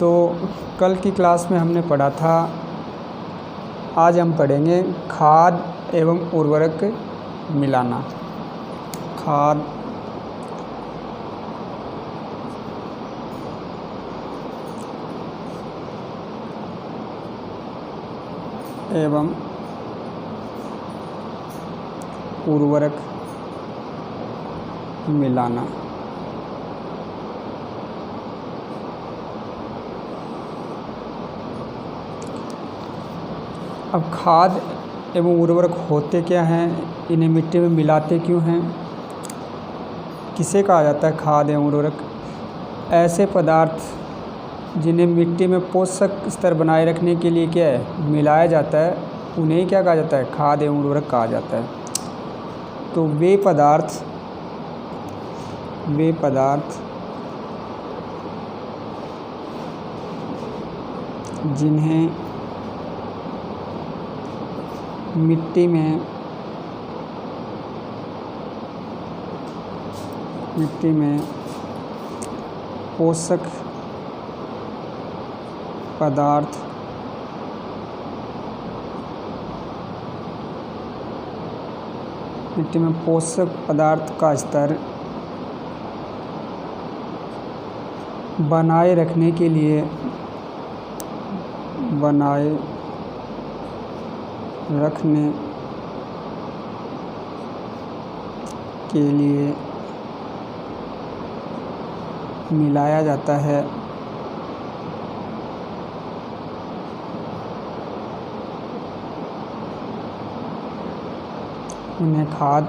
तो कल की क्लास में हमने पढ़ा था, आज हम पढ़ेंगे खाद एवं उर्वरक मिलाना। खाद एवं उर्वरक मिलाना। अब खाद एवं उर्वरक होते क्या हैं, इन्हें मिट्टी में मिलाते क्यों हैं, किसे कहा जाता है खाद एवं उर्वरक? ऐसे पदार्थ जिन्हें मिट्टी में पोषक स्तर बनाए रखने के लिए क्या है मिलाया जाता है, उन्हें क्या कहा जाता है? खाद एवं उर्वरक कहा जाता है। तो वे पदार्थ जिन्हें मिट्टी में पोषक पदार्थ का स्तर बनाए रखने के लिए मिलाया जाता है, उन्हें खाद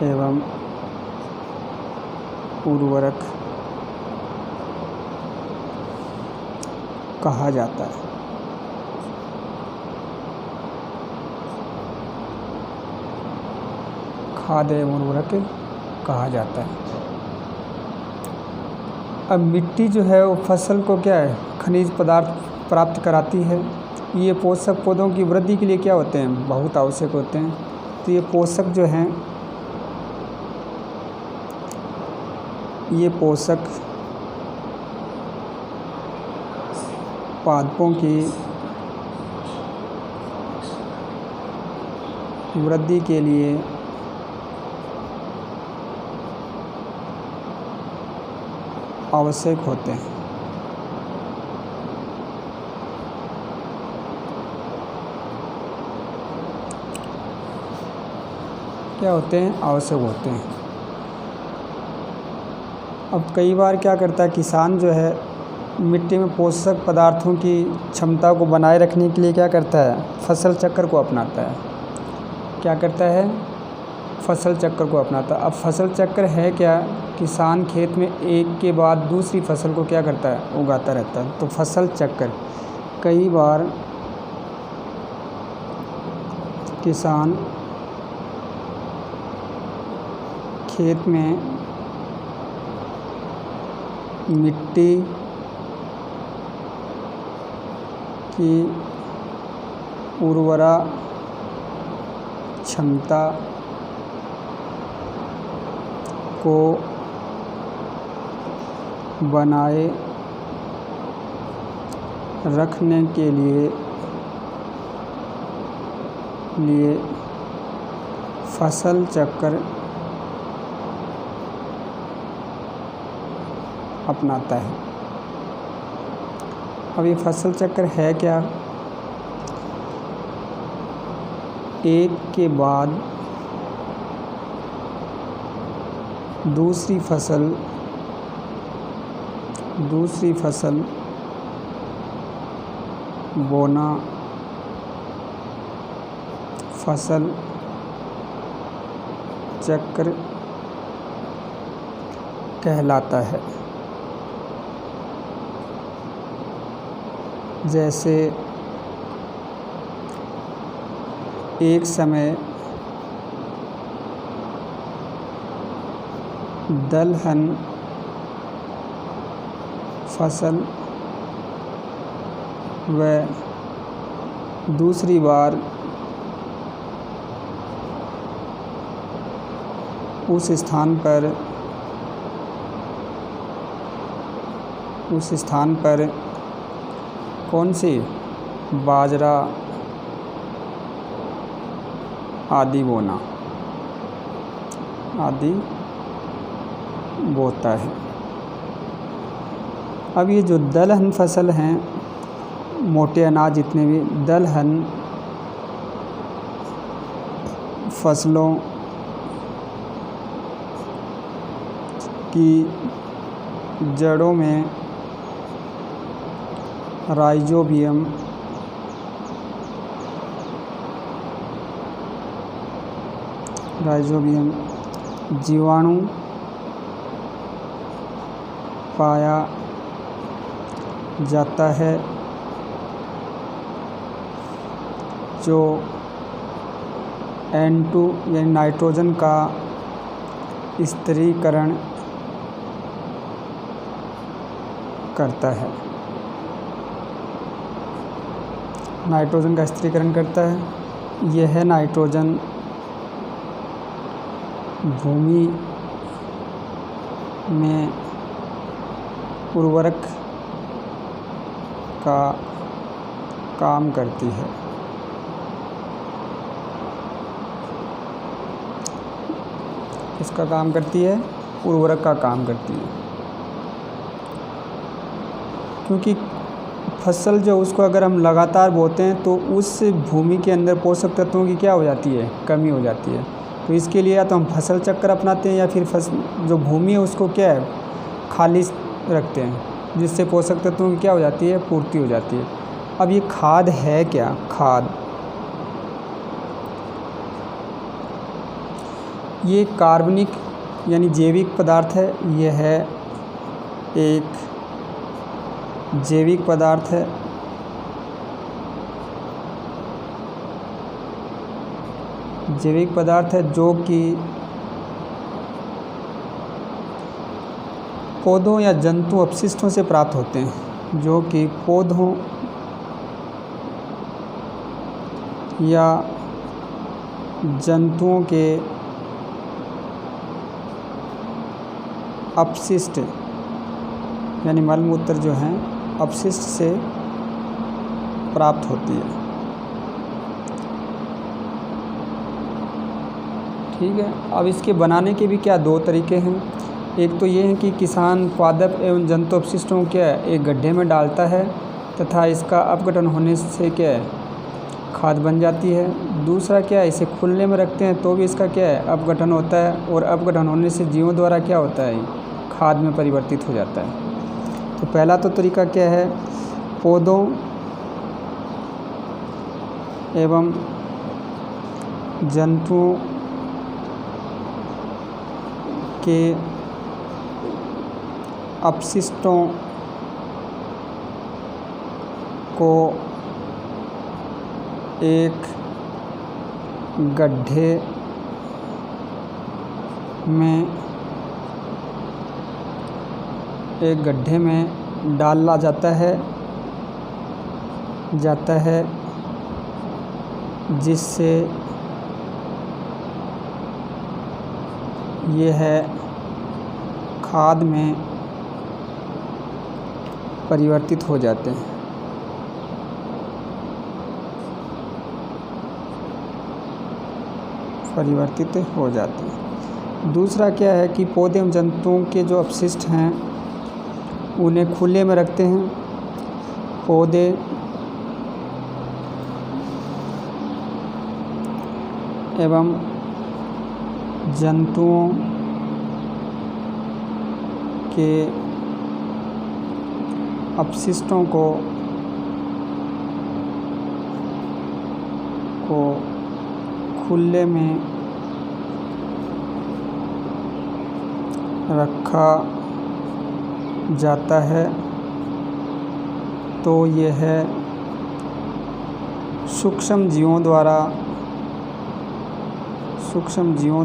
एवं उर्वरक कहा जाता है। खाद एवं उर्वरक कहा जाता है। अब मिट्टी जो है वो फसल को क्या है खनिज पदार्थ प्राप्त कराती है। ये पोषक पौधों की वृद्धि के लिए क्या होते हैं? बहुत आवश्यक होते हैं। तो ये पोषक जो हैं, ये पोषक पादपों की वृद्धि के लिए आवश्यक होते हैं। क्या होते हैं? आवश्यक होते हैं। अब कई बार क्या करता है किसान जो है मिट्टी में पोषक पदार्थों की क्षमता को बनाए रखने के लिए क्या करता है? फसल चक्र को अपनाता है। क्या करता है? फसल चक्र को अपनाता है। अब फसल चक्र है क्या? किसान खेत में एक के बाद दूसरी फसल को क्या करता है? उगाता रहता है। तो फसल चक्र, कई बार किसान खेत में मिट्टी की उर्वरा क्षमता को बनाए रखने के लिए फसल चक्र अपनाता है। अब ये फसल चक्र है क्या? एक के बाद दूसरी फसल बोना फसल चक्र कहलाता है। जैसे एक समय दलहन फसल व दूसरी बार उस स्थान पर कौन सी बाजरा आदि बोता है। अब ये जो दलहन फसल हैं, मोटे अनाज जितने भी दलहन फसलों की जड़ों में राइजोबियम जीवाणु पाया जाता है, जो N2 यानी नाइट्रोजन का स्थिरीकरण करता है। यह नाइट्रोजन भूमि में उर्वरक का काम करती है। किसका काम करती है? उर्वरक का काम करती है। क्योंकि फसल जो उसको अगर हम लगातार बोते हैं तो उस भूमि के अंदर पोषक तत्वों की क्या हो जाती है? कमी हो जाती है। तो इसके लिए या तो हम फसल चक्र अपनाते हैं या फिर जो भूमि है उसको क्या है? खाली रखते हैं, जिससे पोषक तत्वों की क्या हो जाती है? पूर्ति हो जाती है। अब ये खाद है क्या? खाद ये कार्बनिक यानी जैविक पदार्थ है। यह है एक जैविक पदार्थ है। जो कि पौधों या जंतु अपशिष्टों से प्राप्त होते हैं, जो कि पौधों या जंतुओं के अपशिष्ट यानी मल मूत्र जो हैं अपशिष्ट से प्राप्त होती है। ठीक है। अब इसके बनाने के भी क्या दो तरीके हैं। एक तो ये है कि किसान पादप एवं जंतु अपशिष्टों को क्या है? एक गड्ढे में डालता है तथा इसका अपघटन होने से क्या है? खाद बन जाती है। दूसरा क्या है? इसे खुले में रखते हैं तो भी इसका क्या है? अपघटन होता है, और अपघटन होने से जीवों द्वारा क्या होता है? खाद में परिवर्तित हो जाता है। तो पहला तो तरीका क्या है? पौधों एवं जंतुओं के अपशिष्टों को एक गड्ढे में डाला जाता है जिससे यह खाद में परिवर्तित हो जाते हैं। दूसरा क्या है कि पौधे एवं जंतुओं के जो अपशिष्ट हैं उन्हें खुले में रखते हैं। पौधे एवं जंतुओं के अपशिष्टों को खुले में रखा जाता है तो यह सूक्ष्म जीवों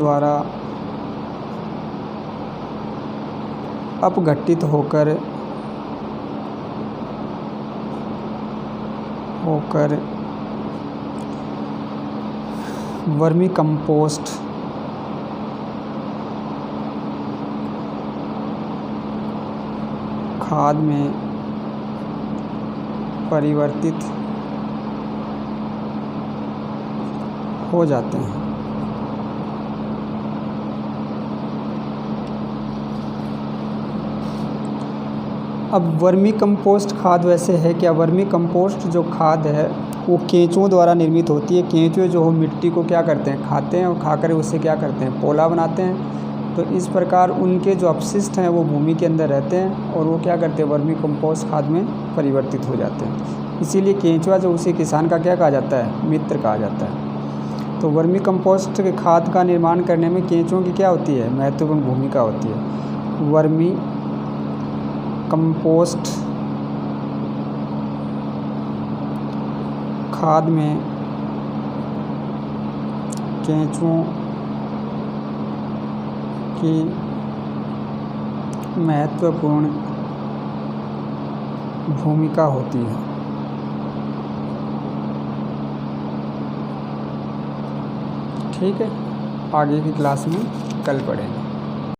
द्वारा अपघटित होकर वर्मी कंपोस्ट खाद में परिवर्तित हो जाते हैं। अब वर्मी कंपोस्ट खाद वैसे है क्या? वर्मी कंपोस्ट जो खाद है वो केंचुओं द्वारा निर्मित होती है। केंचुए जो मिट्टी को क्या करते हैं, खाते हैं और खाकर उससे क्या करते हैं, पोला बनाते हैं। तो इस प्रकार उनके जो अपशिष्ट हैं वो भूमि के अंदर रहते हैं और वो क्या करते हैं, वर्मी कंपोस्ट खाद में परिवर्तित हो जाते हैं। इसीलिए केंचुआ जो उसे किसान का क्या कहा जाता है, मित्र कहा जाता है। तो वर्मी कंपोस्ट के खाद का निर्माण करने में केंचुओं की क्या होती है, महत्वपूर्ण भूमिका होती है। वर्मी कंपोस्ट खाद में केंचुओं की महत्वपूर्ण भूमिका होती है। ठीक है, आगे की क्लास में कल पढ़ेंगे।